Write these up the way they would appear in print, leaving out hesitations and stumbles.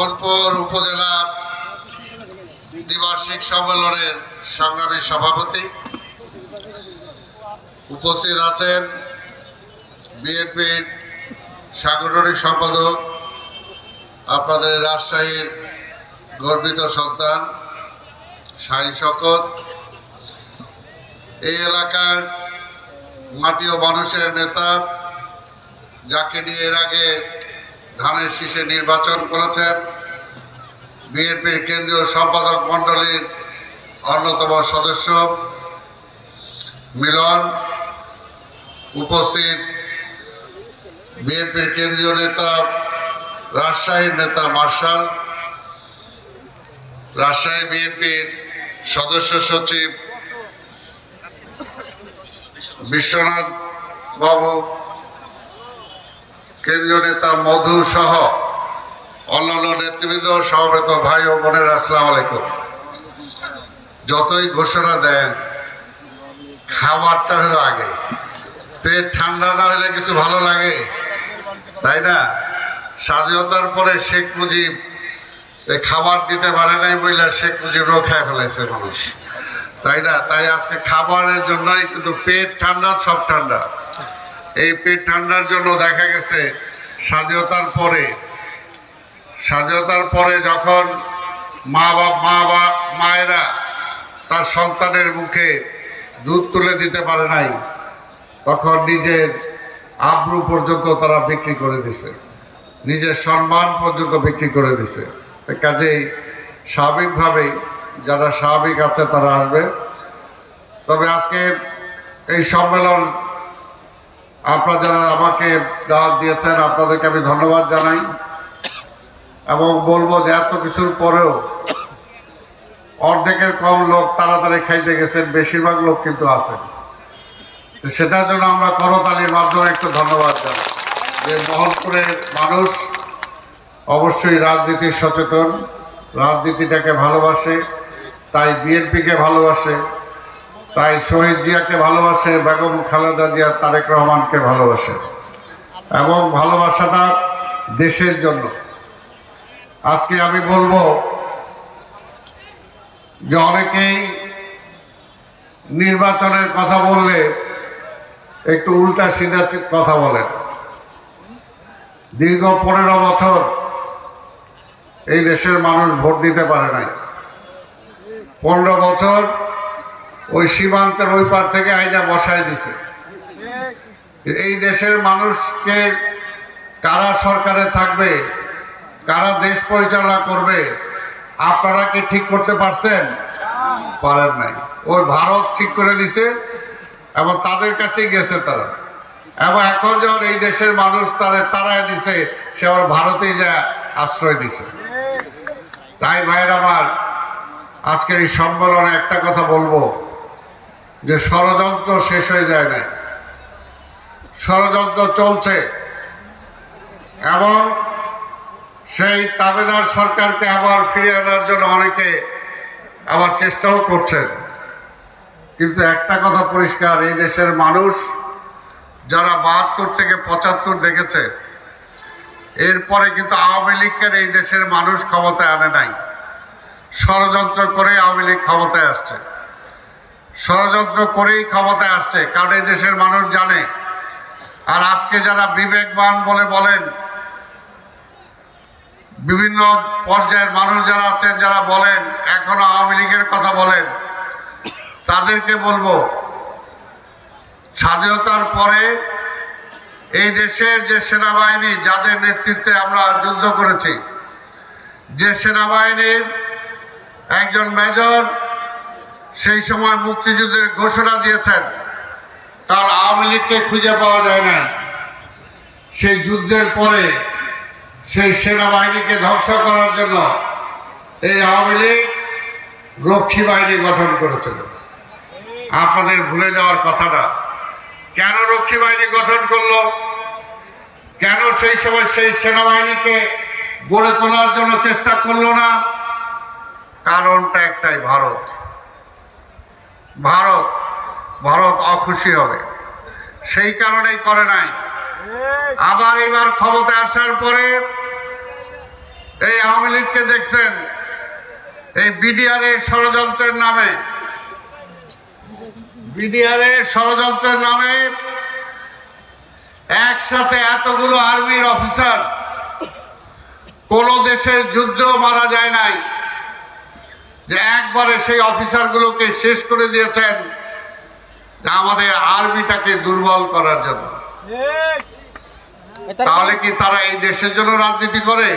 বোলপুর উপজেলা দ্বিবার্ষিক সম্মেলনের সংগ্রামী সভাপতি, উপস্থিত আছেন বিএনপির সাংগঠনিক সম্পাদক, আপনাদের রাজশাহীর গর্বিত সন্তান শাহী শওকত, এই এলাকার মাটি ও মানুষের নেতা, যাকে নিয়ে এর আগে ধানের শীষে নির্বাচন করেছেন, বিএনপির কেন্দ্রীয় সম্পাদক মণ্ডলীর অন্যতম সদস্য মিলন, উপস্থিত বিএনপির কেন্দ্রীয় নেতা, রাজশাহীর নেতা মার্শাল, রাজশাহী বিএনপির সদস্য সচিব বিশ্বনাথ বাবু, কেন্দ্রীয় নেতা মধু সহ অন্যান্য নেতৃবৃন্দ, সমবেত ভাই ও বোনের, আসসালামু আলাইকুম। যতই ঘোষণা দেন, খাবারটা হলো আগে। পেট ঠান্ডা না হলে কিছু ভালো লাগে, তাই না? স্বাধীনতার পরে শেখ মুজিব খাবার দিতে পারে নাই বলে শেখ মুজিবও খেয়ে ফেলাইছে মানুষ, তাই না? তাই আজকে খাবারের জন্যই কিন্তু পেট ঠান্ডা, সব ঠান্ডা। এই পেট ঠান্ডার জন্য দেখা গেছে স্বাধীনতার পরে যখন মায়েরা তার সন্তানের মুখে দুধ তুলে দিতে পারে নাই, তখন নিজের আব্রু পর্যন্ত তারা বিক্রি করে দিছে, নিজের সম্মান পর্যন্ত বিক্রি করে দিছে। কাজেই স্বাভাবিকভাবেই যারা স্বাভাবিক আছে তারা আসবে। তবে আজকে এই সম্মেলন আপনারা যারা আমাকে দাওয়াত দিয়েছেন, আপনাদেরকে আমি ধন্যবাদ জানাই এবং বলবো যে এত কিছুর পরেও অর্ধেকের কম লোক তাড়াতাড়ি খাইতে গেছেন, বেশিরভাগ লোক কিন্তু আছেন। সেটার জন্য আমরা করতালির মাধ্যমে একটু ধন্যবাদ জানাই যে মোহনপুরের মানুষ অবশ্যই রাজনীতি সচেতন, রাজনীতিটাকে ভালোবাসে, তাই বিএনপিকে ভালোবাসে, তাই শহীদ জিয়াকে ভালোবাসে, বেগম খালেদা জিয়া, তারেক রহমানকে ভালোবাসে এবং ভালোবাসাটা দেশের জন্য। আজকে আমি বলবো যে অনেকেই নির্বাচনের কথা বললে একটু উল্টা সিধা কথা বলেন। দীর্ঘ 15 বছর এই দেশের মানুষ ভোট দিতে পারে নাই। 15 বছর ওই সীমান্তের ওই পার থেকে আইনা বসায় দিছে। এই দেশের মানুষকে কারা সরকারে থাকবে, কারা দেশ পরিচালনা করবে, আপনারা কি ঠিক করতে পারছেন? পারেন নাই। ওই ভারত ঠিক করে দিছে এবং তাদের কাছেই গেছে তারা, এবং এখন যখন এই দেশের মানুষ তারাই দিছে, সে আবার ভারতেই যা আশ্রয় দিছে। তাই ভাইয়ের আমার, আজকের এই সম্মেলনে একটা কথা বলবো যে ষড়যন্ত্র শেষ হয়ে যায় নাই, ষড়যন্ত্র চলছে এবং সেই তাবেদার সরকারকে আবার ফিরিয়ে আনার জন্য অনেকে আবার চেষ্টাও করছেন। কিন্তু একটা কথা পরিষ্কার, এই দেশের মানুষ যারা 72 থেকে 75 দেখেছে, এরপরে কিন্তু আওয়ামী লীগকে এই দেশের মানুষ ক্ষমতায় আনে নাই। ষড়যন্ত্র করে আওয়ামী লীগ ক্ষমতায় আসছে, ষড়যন্ত্র করেই ক্ষমতায় আসছে, কারণ এই দেশের মানুষ জানে। আর আজকে যারা বিবেকবান বলে বলেন, বিভিন্ন পর্যায়ের মানুষ যারা আছেন, যারা বলেন এখনো আওয়ামী লীগের কথা বলেন, তাদেরকে বলবো স্বাধীনতার পরে এই দেশের যে সেনাবাহিনী, যাদের নেতৃত্বে আমরা যুদ্ধ করেছি, যে সেনাবাহিনীর একজন মেজর সেই সময় মুক্তিযুদ্ধের ঘোষণা দিয়েছেন, তার আওয়ামী লীগকে খুঁজে পাওয়া যায় না। সেই যুদ্ধের পরে সেই সেনাবাহিনীকে ধ্বংস করার জন্য এই আওয়ামী লীগ রক্ষী বাহিনী গঠন করেছিল। আপনাদের ভুলে যাওয়ার কথা না। কেন রক্ষী বাহিনী গঠন করলো? কেন সেই সময় সেই সেনাবাহিনীকে গড়ে তোলার জন্য চেষ্টা করলো না? কারণটা একটাই, ভারত। ভারত ভারত অখুশি হবে, সেই কারণেই করে নাই। আবার এবার ক্ষমতায় আসার পরে এই আওয়ামী লীগকে দেখছেন এই বিডিআর এর ষড়যন্ত্রের নামে একসাথে এতগুলো আর্মির অফিসার, কোন দেশের যুদ্ধ মারা যায় নাই, যে একবারে সেই অফিসারগুলোকে শেষ করে দিয়েছেন আমাদের আর্মিটাকে দুর্বল করার জন্য। তাহলে কি তারা এই দেশের জন্য রাজনীতি করে?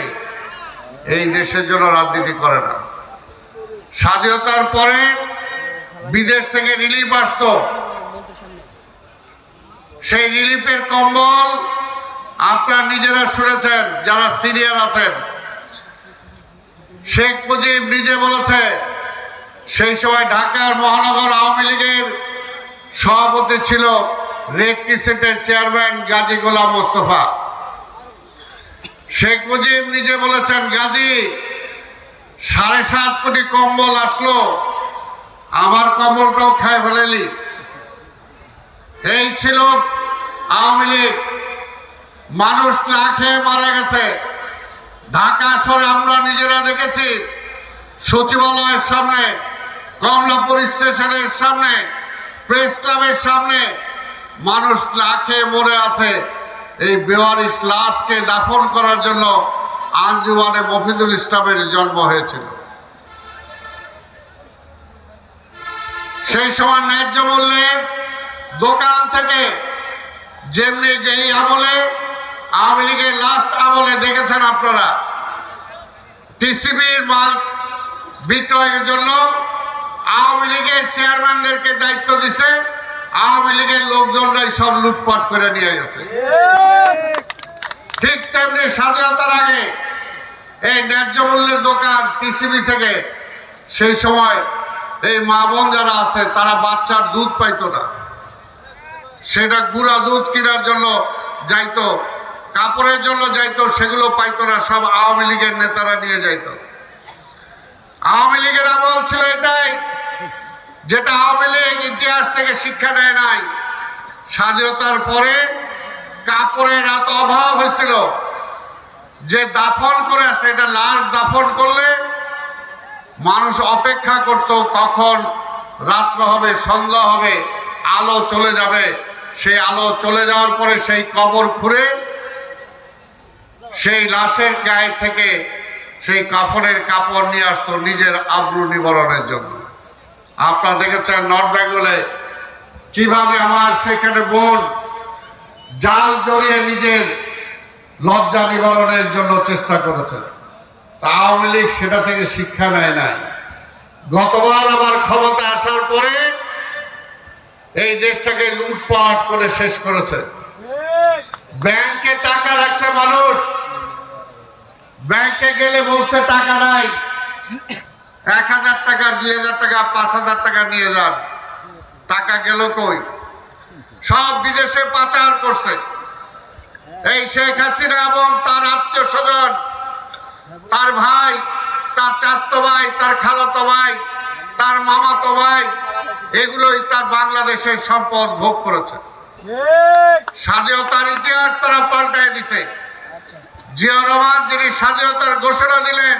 এই দেশের জন্য রাজনীতি করে না। স্বাধীনতার পরে বিদেশ থেকে রিলিফ আসতো, সেই রিলিফের কম্বল আপনারা নিজেরা শুনেছেন, যারা সিনিয়র আছেন। শেখ মুজিব নিজে বলেছে, সেই সময় ঢাকার মহানগর আওয়ামী লীগের সভাপতি ছিল রেড ক্রিসেন্টের চেয়ারম্যান গাজী গোলাম মোস্তফা। শেখ মুজিব নিজে বলেছেন, গাজী 7.5 কোটি কম্বল আসলো, আমার কম্বলটাও খায় ফেলেলি। এই ছিল আওয়ামী লীগ। মানুষ না খেয়ে মারা গেছে। ঢাকা শহরে আমরা নিজেরা দেখেছি, সচিবালয়ের সামনে, কমলাপুর স্টেশনের সামনে, প্রেস ক্লাবের সামনে মানুষ না খেয়ে মরে আছে। এই বেওয়ারিশ লাশকে দাফন করার জন্য আঞ্জুমানে মফিদুল ইসলামের জন্ম হয়েছিল। সেই সময় ন্যায্য মূল্যের দোকান থেকে, যেমনি এই আমলে আওয়ামী লীগের লাস্ট আমলে দেখেছেন আপনারা, টিসিবির মাল বিক্রয়ের জন্য আওয়ামী লীগের চেয়ারম্যানদেরকে দায়িত্ব দিছে, আওয়ামী লীগের লোকজনরাই সব লুটপাট করে নিয়ে গেছে। ঠিক তেমনি স্বাধীনতার আগে এই ন্যায্য মূল্যের দোকান টিসিবি থেকে, সেই সময় এই মা বোন যারা আছে তারা বাচ্চার দুধ পাইতো না, সেটা গুঁড়া দুধ কেনার জন্য যাইতো, কাপড়ের জন্য যাইতো, সেগুলো পাইতো না, সব আওয়ামী লীগের নেতারা নিয়ে যাইতো। আওয়ামী লীগের আমল ছিল এটাই, যেটা আওয়ামী লীগ ইতিহাস থেকে শিক্ষা দেয় নাই। স্বাধীনতার পরে কাপড়ের এত অভাব হয়েছিল যে দাফন করে আসে, এটা লাশ দাফন করলে মানুষ অপেক্ষা করত কখন রাত্র হবে, সন্ধ্যা হবে, আলো চলে যাবে। সেই আলো চলে যাওয়ার পরে সেই কবর খুঁড়ে সেই লাশের গায়ে থেকে সেই কাফনের কাপড় নিয়ে আসতো নিজের আব্রু নিবারণের জন্য। আপনারা দেখেছেন নর্থ বেঙ্গলে কিভাবে আমার সেখানে বোন জাল জড়িয়ে নিজের লজ্জা নিবারণের জন্য চেষ্টা করেছেন। আওয়ামী লীগ সেটা থেকে শিক্ষা নেয় নাই। গতবার আবার ক্ষমতা আসার পরে এই দেশটাকে লুটপাট করে শেষ করেছে। ব্যাংকে টাকা রাখছে মানুষ, ব্যাংকে গেলে বলছে টাকা নাই, 1000 টাকা, 2000 টাকা, 5000 টাকা নিয়ে যান। টাকা গেল কই? সব বিদেশে পাচার করছে। এই শেখ হাসিনা এবং তার আত্মীয় স্বজন, তার ভাই, তার চাচাতো ভাই, তার খালাতো ভাই, তার মামাতো ভাই, এগুলোই তার বাংলাদেশের সম্পদ ভোগ করেছে। স্বাধীনতার ইতিহাস তারা পাল্টায় দিছে। জিয়া রহমান যিনি স্বাধীনতার ঘোষণা দিলেন,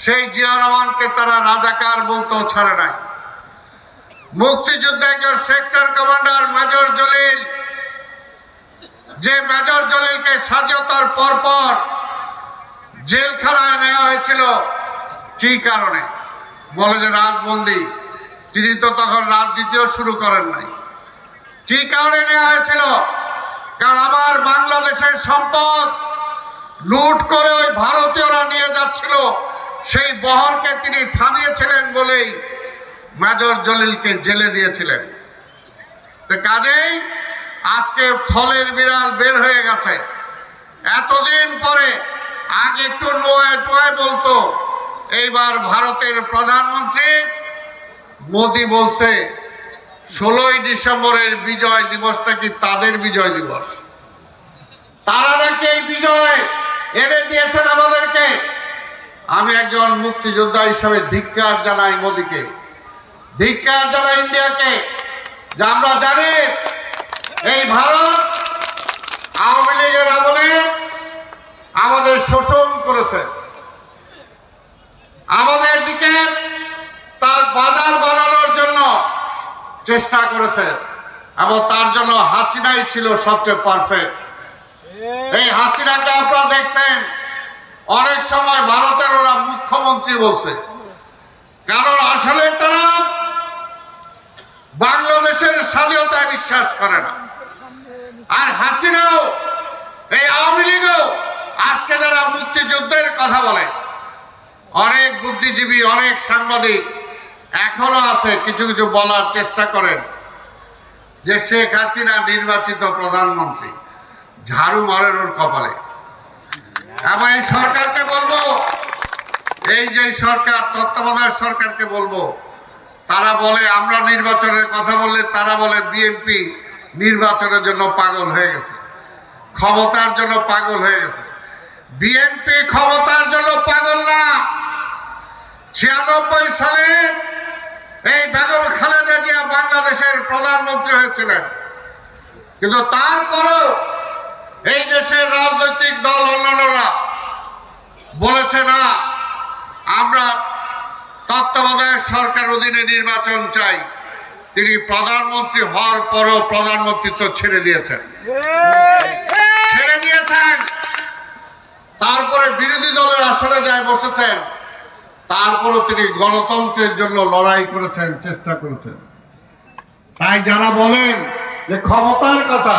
সেই জিয়া রহমানকে তারা রাজাকার বলতেও ছাড়ে নাই। মুক্তিযুদ্ধে একজন সেক্টর কমান্ডার মেজর জলিল, যে মেজর জলিলকে স্বাধীনতার পরপর জেলখানায় নেওয়া হয়েছিল, কি কারণে? বলে যে রাজবন্দী। তিনি তো তখন রাজনীতিও শুরু করেন নাই। কি কারণে নেওয়া হয়েছিল? কারণ আমার বাংলাদেশের সম্পদ লুট করে ওই ভারতীয়রা নিয়ে যাচ্ছিল, সেই বহরকে তিনি থামিয়েছিলেন বলেই মেজর জলিলকে জেলে দিয়েছিলেন। কাজেই আজকে থলের বিড়াল বের হয়ে গেছে। এতদিন পরে আগে একটু নোয়ে টোয়ে বলতো, এইবার ভারতের প্রধানমন্ত্রী মোদি বলছে 16ই ডিসেম্বরের বিজয় দিবসটা কি তাদের বিজয় দিবস। তারা নাকি এই বিজয় এনে দিয়েছেন আমাদেরকে। আমি একজন মুক্তিযোদ্ধা হিসাবে ধিক্কার জানাই মোদিকে, ধিক্কার জানাই ইন্ডিয়াকে, যে আমরা জানি এই ভারত আওয়ামী লীগের আমলে আমাদের শোষণ করেছে, চেষ্টা করেছে এবং তার জন্য হাসিনাই ছিল সবচেয়ে পারফেক্ট। এই হাসিনাকে আপনারা দেখছেন অনেক সময় ভারতের ওরা মুখ্যমন্ত্রী বলছে, কারণ আসলে তারা বাংলাদেশের স্বাধীনতায় বিশ্বাস করে না। আর হাসিনাও এই আওয়ামী লীগও আজকে যারা মুক্তিযুদ্ধের কথা বলে, অনেক বুদ্ধিজীবী অনেক সাংবাদিক এখনো আছে কিছু কিছু বলার চেষ্টা করেন যে শেখ হাসিনা নির্বাচিত প্রধানমন্ত্রী, ঝাড়ু মারেন ওর কপালে। এবং এই সরকারকে বলবো, এই যে সরকার তত্ত্বাবধায়ক সরকারকে বলবো, তারা বলে আমরা নির্বাচনের কথা বললে তারা বলে বিএনপি নির্বাচনের জন্য পাগল হয়ে গেছে, ক্ষমতার জন্য পাগল হয়ে গেছে। বিএনপি ক্ষমতার জন্য পাগল না। 96 সালে এই বেগম খালেদা জিয়া বাংলাদেশের প্রধানমন্ত্রী হয়েছিলেন, কিন্তু তারপরেও এই দেশের রাজনৈতিক দল অন্যান্যরা বলেছে না, আমরা তত্ত্বাবধায়ক সরকার অধীনে নির্বাচন চাই। তিনি প্রধানমন্ত্রী হওয়ার পরও প্রধানমন্ত্রিত্ব ছেড়ে দিয়েছেন। তারপরে বিরোধী দলের আসনে যায় বসেছেন, তারপরও তিনি গণতন্ত্রের জন্য লড়াই করেছেন, চেষ্টা করেছেন। তাই যারা বলেন যে ক্ষমতার কথা,